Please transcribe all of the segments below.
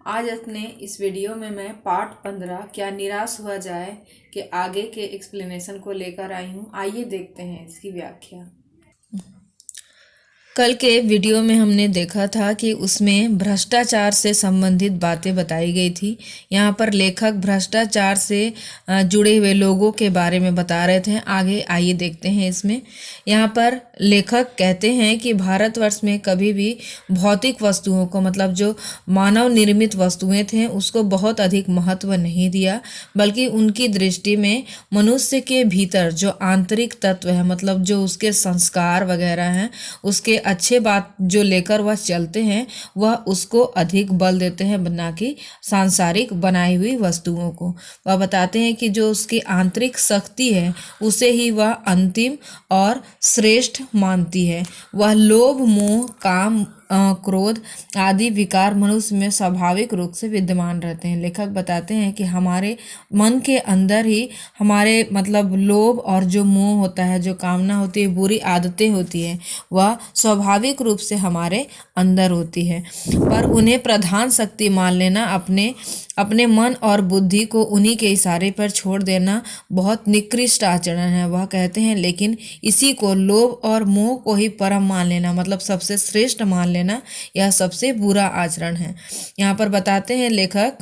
आज अपने इस वीडियो में मैं पार्ट 15 क्या निराश हुआ जाए के आगे के एक्सप्लेनेशन को लेकर आई हूँ। आइए देखते हैं इसकी व्याख्या। कल के वीडियो में हमने देखा था कि उसमें भ्रष्टाचार से संबंधित बातें बताई गई थी। यहाँ पर लेखक भ्रष्टाचार से जुड़े हुए लोगों के बारे में बता रहे थे। आगे आइए देखते हैं इसमें। यहाँ पर लेखक कहते हैं कि भारतवर्ष में कभी भी भौतिक वस्तुओं को, मतलब जो मानव निर्मित वस्तुएं थे, उसको बहुत अधिक महत्व नहीं दिया, बल्कि उनकी दृष्टि में मनुष्य के भीतर जो आंतरिक तत्व है, मतलब जो उसके संस्कार वगैरह हैं, उसके अच्छे बात जो लेकर वह चलते हैं, वह उसको अधिक बल देते हैं, ना कि सांसारिक बनाई हुई वस्तुओं को। वह बताते हैं कि जो उसकी आंतरिक शक्ति है उसे ही वह अंतिम और श्रेष्ठ मानती है। वह लोभ, मोह, काम, क्रोध आदि विकार मनुष्य में स्वाभाविक रूप से विद्यमान रहते हैं। लेखक बताते हैं कि हमारे मन के अंदर ही हमारे मतलब लोभ और जो मोह होता है, जो कामना होती है, बुरी आदतें होती है, वह स्वाभाविक रूप से हमारे अंदर होती है। पर उन्हें प्रधान शक्ति मान लेना, अपने मन और बुद्धि को उन्हीं के इशारे पर छोड़ देना बहुत निकृष्ट आचरण है। वह कहते हैं लेकिन इसी को, लोभ और मोह को ही परम मान लेना, मतलब सबसे श्रेष्ठ मान लेना, यह सबसे बुरा आचरण है। यहाँ पर बताते हैं लेखक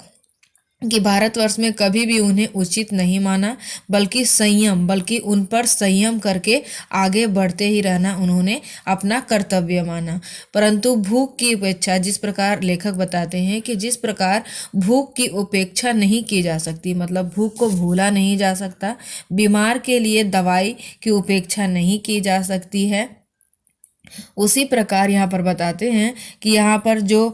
कि भारतवर्ष में कभी भी उन्हें उचित नहीं माना, बल्कि उन पर संयम करके आगे बढ़ते ही रहना उन्होंने अपना कर्तव्य माना। परंतु भूख की उपेक्षा, जिस प्रकार लेखक बताते हैं कि जिस प्रकार भूख की उपेक्षा नहीं की जा सकती, मतलब भूख को भूला नहीं जा सकता, बीमार के लिए दवाई की उपेक्षा नहीं की जा सकती है, उसी प्रकार यहाँ पर बताते हैं कि यहाँ पर जो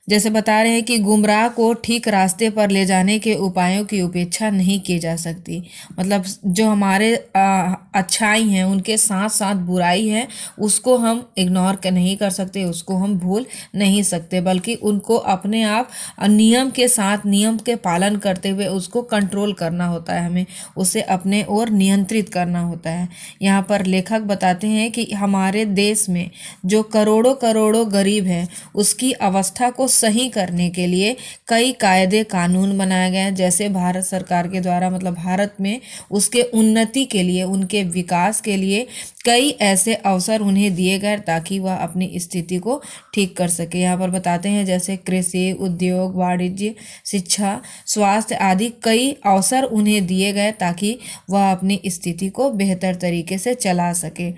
जैसे बता रहे हैं कि गुमराह को ठीक रास्ते पर ले जाने के उपायों की उपेक्षा नहीं की जा सकती। मतलब जो हमारे अच्छाई हैं उनके साथ साथ बुराई है, उसको हम इग्नोर नहीं कर सकते, उसको हम भूल नहीं सकते, बल्कि उनको अपने आप नियम के साथ, नियम के पालन करते हुए उसको कंट्रोल करना होता है, हमें उसे अपने ओर नियंत्रित करना होता है। यहाँ पर लेखक बताते हैं कि हमारे देश में जो करोड़ों करोड़ों गरीब हैं, उसकी अवस्था को सही करने के लिए कई कायदे कानून बनाए गए हैं। जैसे भारत सरकार के द्वारा, मतलब भारत में उसके उन्नति के लिए, उनके विकास के लिए कई ऐसे अवसर उन्हें दिए गए ताकि वह अपनी स्थिति को ठीक कर सके। यहाँ पर बताते हैं जैसे कृषि, उद्योग, वाणिज्य, शिक्षा, स्वास्थ्य आदि कई अवसर उन्हें दिए गए ताकि वह अपनी स्थिति को बेहतर तरीके से चला सके।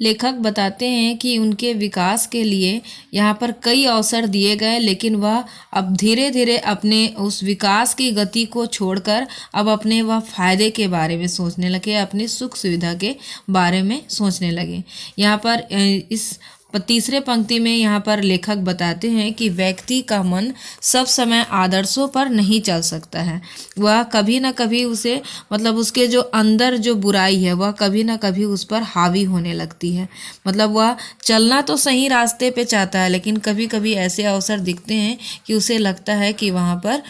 लेखक बताते हैं कि उनके विकास के लिए यहाँ पर कई अवसर दिए गए, लेकिन वह अब धीरे धीरे अपने उस विकास की गति को छोड़कर अब अपने वह फायदे के बारे में सोचने लगे, अपनी सुख सुविधा के बारे में सोचने लगे। यहाँ पर इस तीसरे पंक्ति में यहाँ पर लेखक बताते हैं कि व्यक्ति का मन सब समय आदर्शों पर नहीं चल सकता है। वह कभी ना कभी उसे, मतलब उसके जो अंदर जो बुराई है, वह कभी ना कभी उस पर हावी होने लगती है। मतलब वह चलना तो सही रास्ते पे चाहता है, लेकिन कभी कभी ऐसे अवसर दिखते हैं कि उसे लगता है कि वहाँ पर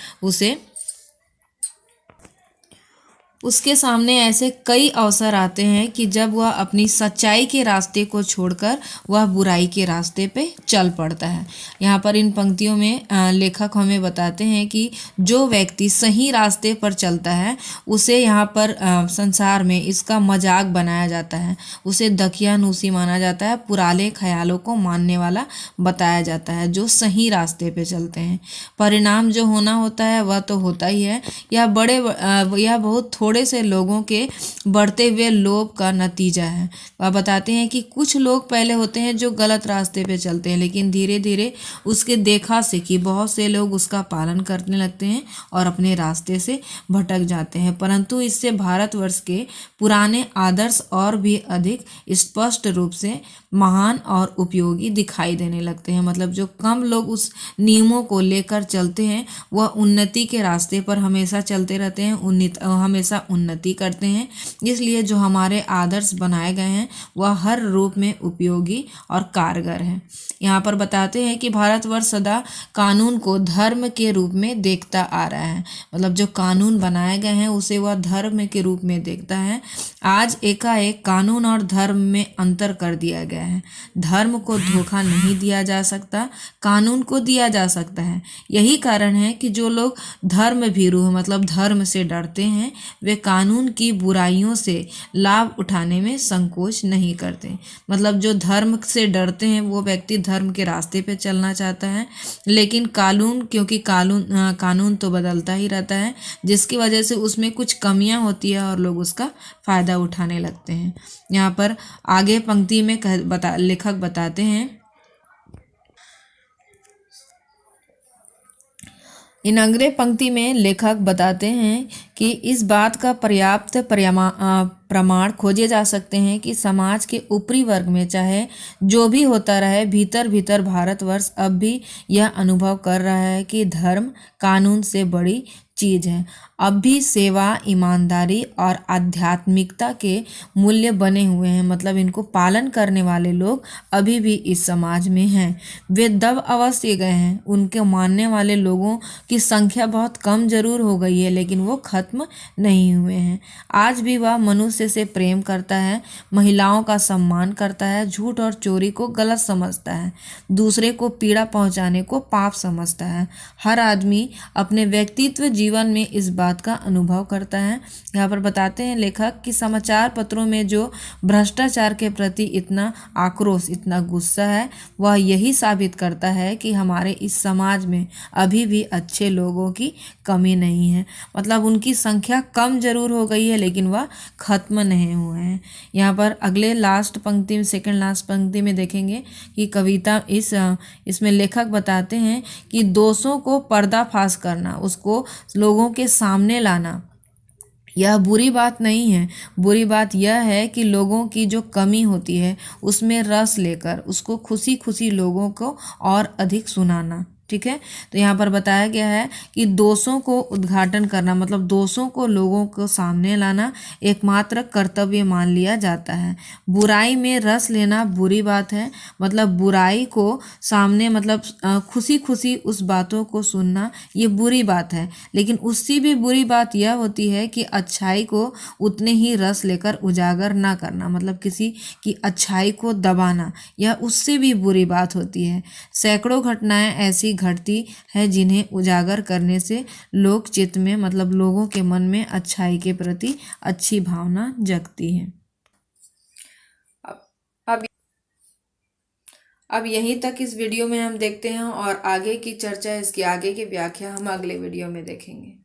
उसके सामने ऐसे कई अवसर आते हैं कि जब वह अपनी सच्चाई के रास्ते को छोड़कर वह बुराई के रास्ते पे चल पड़ता है। यहाँ पर इन पंक्तियों में लेखक हमें बताते हैं कि जो व्यक्ति सही रास्ते पर चलता है उसे यहाँ पर संसार में इसका मजाक बनाया जाता है, उसे दकियानूसी माना जाता है, पुराने ख्यालों को मानने वाला बताया जाता है। जो सही रास्ते पे चलते हैं, परिणाम जो होना होता है वह तो होता ही है। यह बहुत थोड़े से लोगों के बढ़ते हुए लोभ का नतीजा है। वह बताते हैं कि कुछ लोग पहले होते हैं जो गलत रास्ते पे चलते हैं, लेकिन धीरे धीरे उसके देखा से कि बहुत से लोग उसका पालन करने लगते हैं और अपने रास्ते से भटक जाते हैं। परंतु इससे भारतवर्ष के पुराने आदर्श और भी अधिक स्पष्ट रूप से महान और उपयोगी दिखाई देने लगते हैं। मतलब जो कम लोग उस नियमों को लेकर चलते हैं, वह उन्नति के रास्ते पर हमेशा चलते रहते हैं, हमेशा हमेशा उन्नति करते हैं। इसलिए जो हमारे आदर्श बनाए गए हैं वह हर रूप में उपयोगी और कारगर है। यहाँ पर बताते हैं कि भारतवर्ष सदा कानून को धर्म के रूप में देखता आ रहा है। मतलब जो कानून बनाए गए हैं उसे वह धर्म के रूप में देखता है। आज एकाएक कानून और धर्म में अंतर कर दिया गया है। धर्म को धोखा नहीं दिया जा सकता, कानून को दिया जा सकता है। यही कारण है कि जो लोग धर्म भीरू मतलब धर्म से डरते हैं वे कानून की बुराइयों से लाभ उठाने में संकोच नहीं करते। मतलब जो धर्म से डरते हैं वो व्यक्ति धर्म के रास्ते पे चलना चाहता है, लेकिन क्योंकि कानून तो बदलता ही रहता है, जिसकी वजह से उसमें कुछ कमियां होती है और लोग उसका फायदा उठाने लगते हैं। यहाँ पर आगे पंक्ति में लेखक बताते हैं, इन अगले पंक्ति में लेखक बताते हैं कि इस बात का पर्याप्त प्रमाण खोजे जा सकते हैं कि समाज के ऊपरी वर्ग में चाहे जो भी होता रहे, भीतर भीतर भारतवर्ष अब भी यह अनुभव कर रहा है कि धर्म कानून से बड़ी चीज है। अब भी सेवा, ईमानदारी और आध्यात्मिकता के मूल्य बने हुए हैं। मतलब इनको पालन करने वाले लोग अभी भी इस समाज में हैं। वे दब अवश्य गए हैं, उनके मानने वाले लोगों की संख्या बहुत कम जरूर हो गई है, लेकिन वो खत्म नहीं हुए हैं। आज भी वह मनुष्य से प्रेम करता है, महिलाओं का सम्मान करता है, झूठ और चोरी को गलत समझता है, दूसरे को पीड़ा पहुंचाने को पाप समझता है। हर आदमी अपने व्यक्तित्व जीवन में इस बात का अनुभव करता है। यहाँ पर बताते हैं लेखक कि समाचार पत्रों में जो भ्रष्टाचार के प्रति इतना आक्रोश, इतना गुस्सा है, वह यही साबित करता है कि हमारे इस समाज में अभी भी अच्छे लोगों की कमी नहीं है। मतलब उनकी संख्या कम जरूर हो गई है, लेकिन वह खत्म नहीं हुए हैं। यहाँ पर अगले लास्ट पंक्ति में, सेकंड लास्ट पंक्ति में देखेंगे कि कविता इसमें लेखक बताते हैं कि दोषों को पर्दाफाश करना, उसको लोगों के सामने लाना, यह बुरी बात नहीं है। बुरी बात यह है कि लोगों की जो कमी होती है उसमें रस लेकर उसको खुशी खुशी लोगों को और अधिक सुनाना। ठीक है, तो यहाँ पर बताया गया है कि दोषों को उद्घाटन करना, मतलब दोषों को लोगों को सामने लाना एकमात्र कर्तव्य मान लिया जाता है। बुराई में रस लेना बुरी बात है। मतलब बुराई को सामने, मतलब खुशी खुशी उस बातों को सुनना ये बुरी बात है। लेकिन उससे भी बुरी बात यह होती है कि अच्छाई को उतने ही रस लेकर उजागर ना करना, मतलब किसी की अच्छाई को दबाना, यह उससे भी बुरी बात होती है। सैकड़ों घटनाएं ऐसी घटती है जिन्हें उजागर करने से लोक चित्त में, मतलब लोगों के मन में अच्छाई के प्रति अच्छी भावना जगती है। अब यहीं तक इस वीडियो में हम देखते हैं और आगे की चर्चा, इसकी आगे की व्याख्या हम अगले वीडियो में देखेंगे।